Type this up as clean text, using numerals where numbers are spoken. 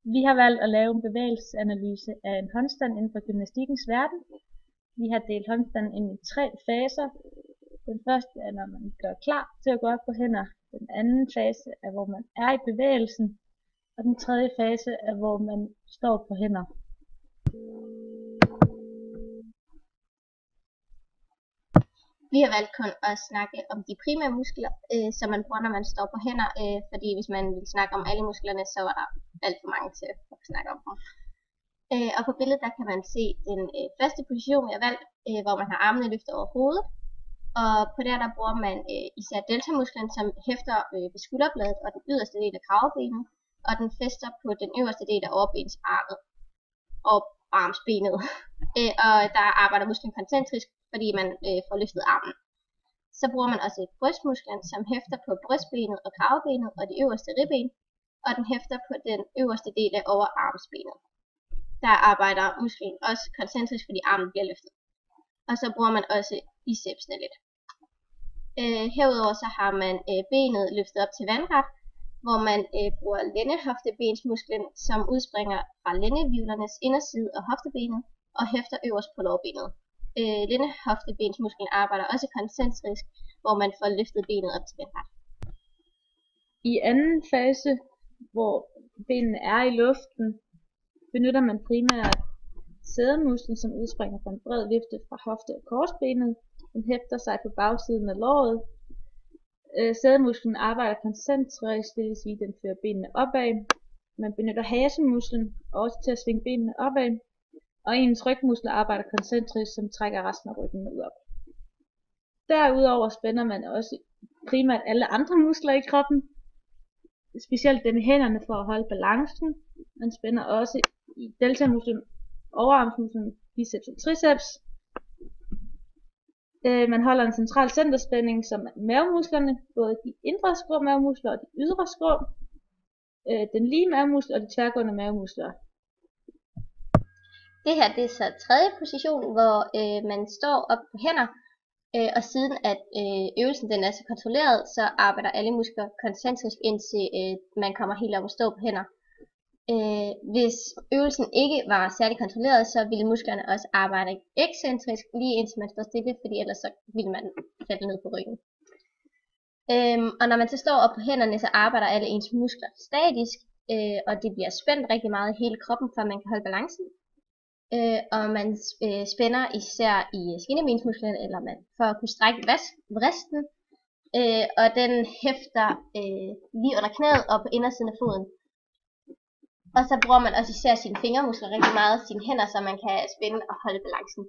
Vi har valgt at lave en bevægelsesanalyse af en håndstand inden for gymnastikkens verden. Vi har delt håndstanden ind i 3 faser. Den første er, når man gør klar til at gå op på hænder. Den anden fase er, hvor man er i bevægelsen. Og den tredje fase er, hvor man står på hænder. Vi har valgt kun at snakke om de primære muskler, som man bruger, når man står på hænder, fordi hvis man ville snakke om alle musklerne, så var der alt for mange til at snakke om dem. Og på billedet der kan man se den første position, jeg har valgt, hvor man har armene løftet over hovedet. Og på der bruger man især deltamusklen, som hæfter ved skulderbladet og den yderste del af kravebenet, og den fæster på den øverste del af overbensarmet og armsbenet. Og der arbejder musklen koncentrisk, fordi man får løftet armen. Så bruger man også brystmusklen, som hæfter på brystbenet og kravebenet og de øverste ribben, og den hæfter på den øverste del af overarmsbenet. Der arbejder musklen også koncentrisk, fordi armen bliver løftet. Og så bruger man også bicepsene lidt. Herudover så har man benet løftet op til vandret, hvor man bruger lændehoftebensmusklen, som udspringer fra lændehvirvlernes inderside og hoftebenet og hæfter øverst på lårbenet. Lændehoftebensmusklen arbejder også koncentrisk, hvor man får løftet benet op til vandret. I anden fase, hvor benene er i luften, benytter man primært sædemusklen, som udspringer fra en bred vifte fra hofte- og korsbenet. Den hæfter sig på bagsiden af låret. Sædemusklen arbejder koncentrisk, det vil sige, at den fører benene opad. Man benytter hasemusklen også til at svinge benene opad. Og ens rygmuskler arbejder koncentrisk, som trækker resten af ryggen ud op. Derudover spænder man også primært alle andre muskler i kroppen. Specielt dem i hænderne for at holde balancen. Man spænder også i deltamusklen, overarmsmusklen, biceps og triceps. Man holder en central centerspænding, som er mavemusklerne, både de indre skrå mavemuskler og de ydre skrå, den lige mavemuskel og de tværgående mavemuskler. Det her det er så tredje position, hvor man står op på hænder, og siden at øvelsen den er så kontrolleret, så arbejder alle muskler koncentrisk indtil man kommer helt op og stå på hænder. Hvis øvelsen ikke var særlig kontrolleret, så ville musklerne også arbejde ekscentrisk lige indtil man står stille, fordi ellers så ville man falde ned på ryggen. Og når man så står op på hænderne, så arbejder alle ens muskler statisk, og det bliver spændt rigtig meget i hele kroppen, for man kan holde balancen. Og man spænder især i skinnebensmusklen, eller man for at kunne strække vristen, og den hæfter lige under knæet og på indersiden af foden. Og så bruger man også især sine fingermuskler rigtig meget, sine hænder, så man kan spænde og holde balancen.